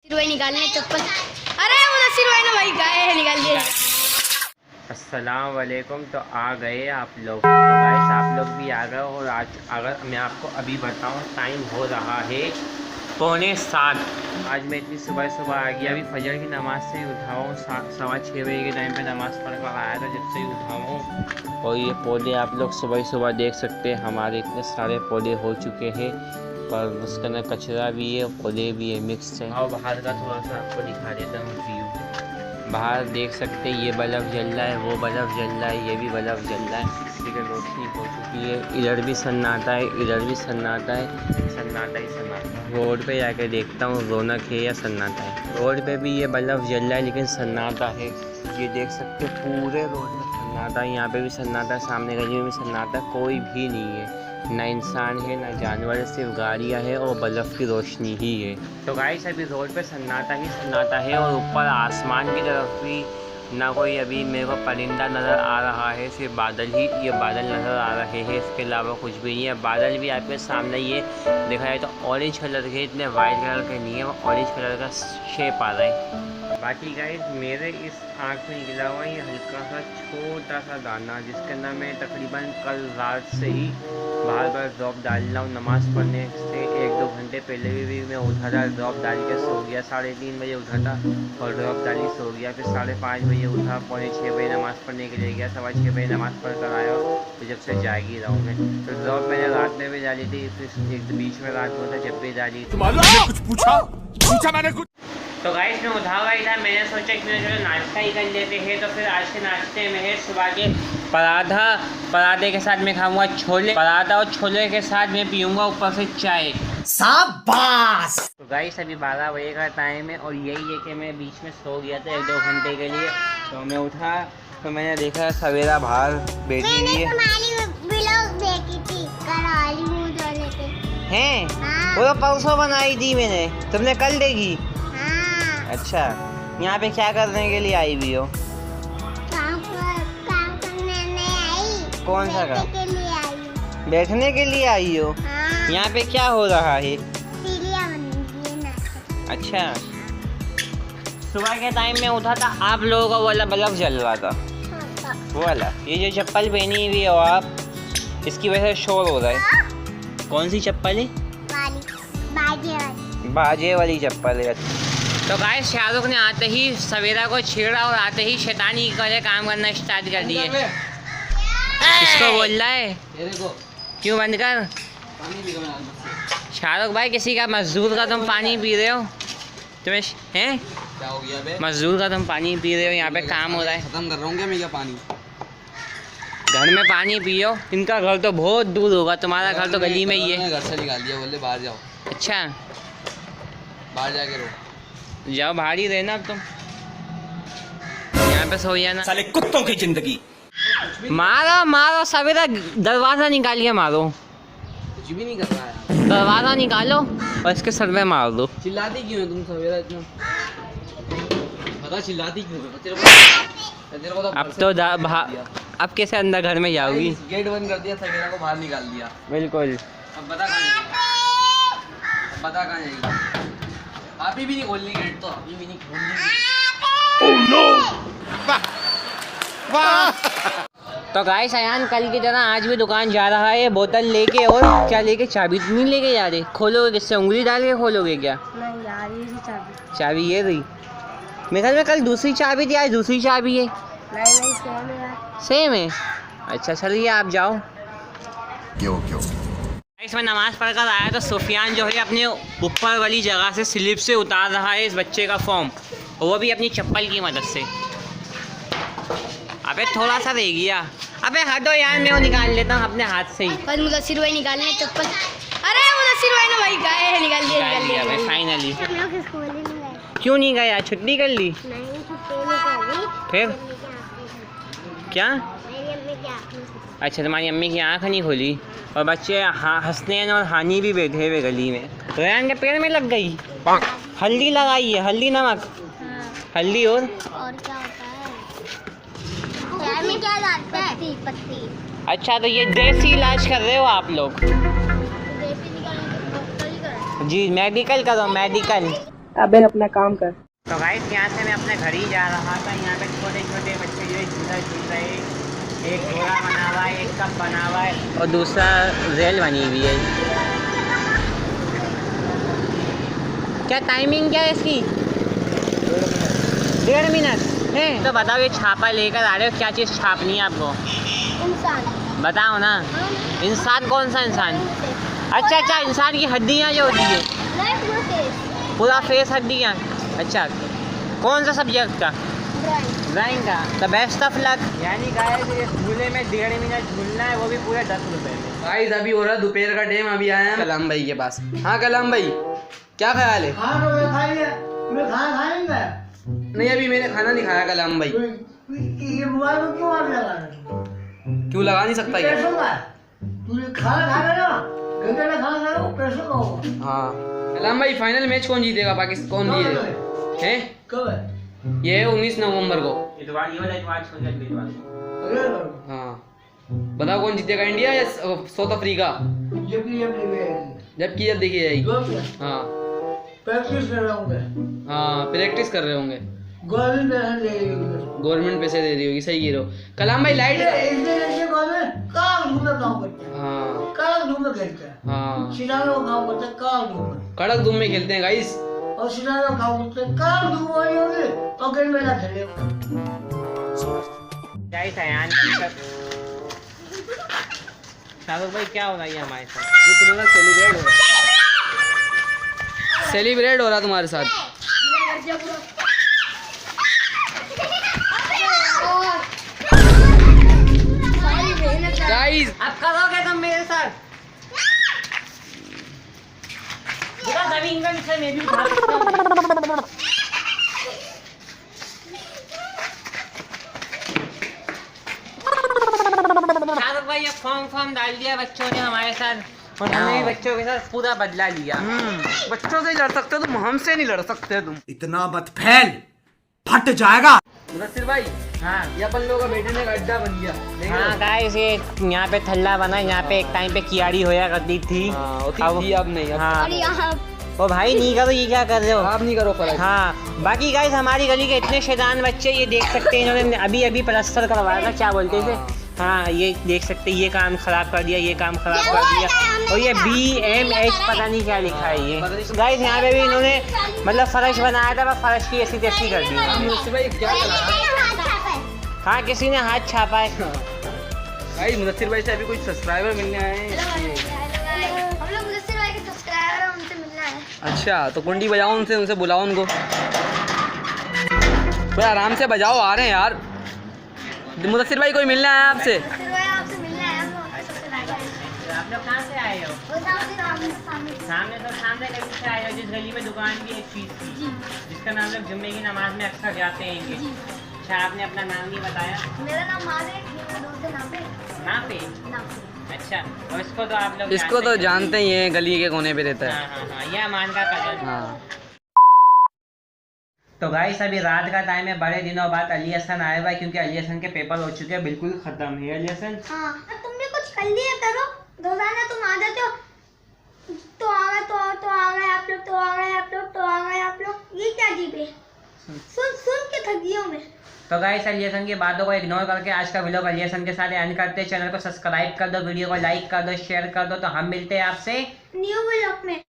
भाई निकालने चप्पल। अरे मुदस्सिर भाई ने भाई गाय निकाल दिए। अस्सलाम वालेकुम। तो आ गए आप लोग, तो गाइस आप लोग भी आ गए। और आज अगर मैं आपको अभी बताऊं, टाइम हो रहा है 6:45। आज मैं इतनी सुबह आ गया। अभी फजर की नमाज़ से उठा हूँ, 6:15 बजे के टाइम पे नमाज़ पढ़ कर आया था, जब से उठा हूँ। और ये पौधे आप लोग सुबह देख सकते हैं, हमारे इतने सारे पौधे हो चुके हैं, पर उसके अंदर कचरा भी है, पौधे भी है, मिक्स है। और बाहर का थोड़ा सा आपको दिखा देता हूँ व्यू। बाहर देख सकते हैं, ये बल्ब जल रहा है, वो बल्ब जल रहा है, ये भी बल्ब जल रहा है। ठीक है, रोशनी हो चुकी है। इधर भी सन्नाटा है, इधर भी सन्नाटा है, सन्नाटा ही सन्नाटा। रोड पे जाके देखता हूँ रौनक है या सन्नाटा है। रोड पे भी ये बल्ब जल रहा है, लेकिन सन्नाटा है। ये देख सकते हैं, पूरे रोड में सन्नाटा है। यहाँ पे भी सन्नाटा, सामने गली में भी सन्नाटा, कोई भी नहीं है, ना इंसान है ना जानवर, सिर्फ गाड़ियाँ है और बल्ब की रोशनी ही है। तो गाइस अभी रोड पे सन्नाटा ही सन्नाटा है। और ऊपर आसमान की तरफ भी ना कोई अभी मेरे को परिंदा नज़र आ रहा है, सिर्फ बादल ही, ये बादल नज़र आ रहे हैं, इसके अलावा कुछ भी नहीं है। बादल भी आपके सामने ये देखा जाए तो ऑरेंज कलर के, इतने वाइट कलर के नहीं है, वो ऑरेंज कलर का शेप आ रहा है। बाकी गाइस मेरे इस आँख में निकला हुआ ये हल्का सा छोटा सा दाना, जिसके अंदर मैं तकरीबन कल रात से ही बार ड्रॉप डाल रहा हूँ। नमाज़ पढ़ने से 1-2 घंटे पहले भी मैं उठा था, ड्रॉप डाल के सो गया। 3:30 बजे उठा था और ड्रॉप डाली सो गया। फिर 5:30 बजे उठा, 5:45 बजे नमाज़ पढ़ने के लिए गया, 6:15 बजे नमाज़ पढ़ कर आया। तो जब से जाग ही रहा हूँ मैं। तो ड्रॉप मैंने रात में भी डाली थी, फिर एक बीच में रात होता जब भी डाली। कुछ पूछा मैंने कुछ। तो गाइस मैं उठा हुआ ही था, मैंने सोचा कि मैं चलो नाश्ता ही कर लेते हैं। तो फिर आज के नाश्ते में है सुबह के पराठे के साथ मैं खाऊंगा छोले, पराठा और छोले के साथ मैं पीऊंगा ऊपर से चाय। शाबाश। तो गाइस अभी 12 बजे का टाइम है और यही है कि मैं बीच में सो गया था 1-2 घंटे के लिए। तो मैं उठा तो मैंने देखा सवेरा बाहर बैठी हुई है। हैं? वो तो परसों बनाई थी मैंने, तुमने कल देखी? अच्छा, यहाँ पे क्या करने के लिए आई भी हो? काम करने नहीं आई। कौन सा काम? के लिए आई। बैठने के लिए आई हो? हाँ। यहाँ पे क्या हो रहा है? अच्छा, सुबह के टाइम में उठा था, आप लोगों का वाला बल्ब जल रहा था, वो वाला। ये जो चप्पल पहनी हुई हो आप, इसकी वजह से शोर हो रहा है। कौन सी चप्पल है? बाजे वाली चप्पल है। तो गाइस शाहरुख ने आते ही सवेरा को छेड़ा और आते ही शैतानी का काम करना स्टार्ट कर दिए। किसको बोल रहा है? क्यों बंद कर? शाहरुख भाई, किसी का मजदूर का तुम पानी पी रहे हो? तुम्हें हैं? क्या हो गया बे? मजदूर का तुम पानी पी रहे हो, यहाँ पे काम हो रहा है। खत्म कर रहा हूँ क्या मैं क्या पानी? घर में पानी पियो, इनका घर तो बहुत दूर होगा, तुम्हारा घर तो गली में ही है। घर से निकाल दिया, बोले बाहर जाओ। अच्छा, बाहर जाके रो। जाओ बाहर ही रहना अब तुम, यहाँ पे सो जाना। साले कुत्तों की जिंदगी। मारो सवेरा, दरवाजा निकाल के मारो। कुछ भी नहीं कर रहा है। दरवाजा निकालो और इसके सर में मार दो। चिल्लाती क्यों है तुम सवेरा इतना? पता चिल्लाती क्यों है? तेरे को तो अब तो अब कैसे अंदर घर में जाओगी? गेट बंद कर दिया, सवेरा को बाहर निकाल दिया। बिल्कुल। अब बता कहाँ जाएगी? अभी भी नहीं खोलनी गेट, तो अभी भी नहीं खोलनी। Oh no! वाह! तो गाइस अयान कल की तरह आज भी दुकान जा रहा है, बोतल लेके। और क्या लेके? चाबी नहीं लेके जा रहे? खोलोगे किससे? उंगली डाल के खोलोगे क्या? नहीं यार, ये चाबी ये रही। मेरे ख्याल में कल दूसरी चाबी थी, आज दूसरी चाबी है। नहीं सेम है यार। सेम है? अच्छा चलिए आप जाओ। क्यों? इसमें नमाज़ पढ़कर आया तो सुफियान जो है अपने ऊपर वाली जगह से स्लिप से उतार रहा है इस बच्चे का फॉर्म, और वो भी अपनी चप्पल की मदद से। अबे थोड़ा सा रह गया। अबे हटो यार, मैं वो निकाल लेता हूँ अपने हाथ से ही। बस मुदस्सिर भाई निकालने चप्पल। अरे मुदस्सिर भाई ने भाई गाय निकाल दिया भाई फाइनली। हम लोग स्कूल ही नहीं गए। क्यों नहीं गया? छुट्टी कर ली? नहीं, छुट्टी नहीं करी। फिर क्या? मेरी अम्मी की आँख नहीं खुली। अच्छा, तुम्हारी अम्मी की आँख नहीं खुली। और बच्चे हसनैन और हानी भी बैठे हुए गली में। रेहान के पैर में लग गई। हल्दी लगाई है, हल्दी नमक। हाँ। हल्दी और क्या होता है? चाय में क्या डालते हैं? पत्ती। अच्छा, तो ये देसी इलाज कर रहे हो आप लोग? देसी निकालने के बोतल ही करा। जी मेडिकल करो, मेडिकल। अबे अपना काम कर। तो गाइस यहाँ से मैं अपने घर ही जा रहा था। यहाँ पे छोटे छोटे बच्चे जो है झूला झूल रहे, एक घोड़ा बना हुआ है, एक कप बना हुआ है और दूसरा रेल बनी हुई है। क्या टाइमिंग क्या है इसकी? 1.5 मिनट है। तो बताओ ये छापा लेकर आ रहे हो, क्या चीज़ छापनी है आपको? इंसान। बताओ ना। इंसान कौन सा इंसान? अच्छा अच्छा, इंसान की हड्डियाँ जो होती है, पूरा फेस हड्डियाँ। अच्छा, कौन सा सब्जेक्ट का? ड्राइंग का। तो बेस्ट ऑफ लक। यानी गाइस ये झूले में 1.5 मिनट झूलना है, वो भी पूरे 10 रुपये में। गाइस अभी हो रहा है दोपहर का टाइम, अभी आए हैं कलाम भाई के पास। हाँ कलाम भाई, क्या ख्याल है? नहीं अभी मैंने खाना नहीं खाया कलाम भाई। क्यों लगा नहीं सकता ये? हाँ कलाम भाई, फाइनल मैच कौन जीतेगा? पाकिस्तान कौन जीतेगा? है ये है 19 नवंबर को। इतवार, ये वाला इतवार छोड़ दे इतवार। हाँ बताओ कौन जीतेगा, इंडिया या साउथ अफ्रीका? जबकि जब देखी जाएगी। हाँ हाँ प्रैक्टिस कर रहे होंगे, गवर्नमेंट पैसे दे रही होगी। सही कह रहे हो कलाम भाई। लाइट हाँ कड़क धूप में खेलते हैं गाइस। शाहरुख भाई क्या हो रहा है हमारे साथ? ये तुम्हारा सेलिब्रेट हो रहा तुम्हारे साथ। गाइस अब करोगे तुम मेरे साथ? जमीन का नीचे मैं भी उठा सकता हूं। शाहरुख भाई ये फॉर्म डाल दिया बच्चों ने हमारे साथ, और हमने भी बच्चों के साथ पूरा बदला लिया। बच्चों से लड़ सकते हो तुम, हमसे नहीं लड़ सकते तुम। इतना मत फैल, फट जाएगा। मुदस्सिर भाई, हाँ ये अपन लोगों का बैठने का अड्डा बन गया। हाँ गाइस, ये यहाँ पे थल्ला बना, यहाँ पे एक टाइम पे कियारी होया करती थी। अब नहीं। हाँ और यहाँ ओ भाई नहीं करो, ये क्या कर रहे हो आप? नहीं करो फर्क। हाँ बाकी गाइस हमारी गली के इतने शैतान बच्चे, ये देख सकते हैं इन्होंने अभी अभी प्लास्टर करवाया था, क्या बोलते थे? हाँ ये देख सकते हैं, ये काम खराब कर दिया, ये काम खराब कर दिया, और ये BMH पता नहीं क्या लिखा है ये। गाइस यहाँ पे भी इन्होंने मतलब फर्श बनाया था, बस फर्श की ऐसी तैसी कर दी। भाई क्या हाँ किसी ने हाथ छापा है। भाई मुदस्सिर भाई से अभी कुछ सब्सक्राइबर मिलने आए हैं। हम लोग मुदस्सिर भाई के सब्सक्राइबर हैं, उनसे मिलना है। अच्छा तो कुंडी बजाओ उनसे बुलाओ उनको। भाई आराम से बजाओ, आ रहे हैं यार। मुदस्सिर भाई कोई मिलना है आपसे? मुदस्सिर भाई आपसे मिलना है, हम लोग सब्सक्राइबर हैं। आप लोग कहाँ से आए हो? वो सामने सामने गली से आए हो, जिस गली में दुकान की एक चीज़ थी, जिसका नाम लोग जुम्मे की नमाज में अक्सर जाते हैं। अच्छा आपने अपना नाम नहीं बताया? मेरा नाम माजिद है, मेरे दोस्त का नाम है नाम पे? नाम। अच्छा, और इसको तो आप लोग इसको तो जानते ही हैं, गली के कोने पे रहता है। हाँ, ये अमान का कजन। हाँ तो गाइस अभी रात का टाइम है, बड़े दिनों बाद अली हसन आए हुआ है, क्योंकि अली हसन के पेपर हो चुके हैं, बिल्कुल खत्म है। अली हसन हाँ तुम भी कुछ कर लिया करो, रोजाना तुम आ जाते हो, तो आ गए आप लोग, तो आ गए आप लोग, ये क्या अजीब है? सुन के थक गई हूं मैं। तो गाइस अली हसन की बातों को इग्नोर करके आज का व्लॉग अली हसन के साथ एंड करते हैं। चैनल को सब्सक्राइब कर दो, वीडियो को लाइक कर दो, शेयर कर दो। तो हम मिलते हैं आपसे न्यू व्लॉग में।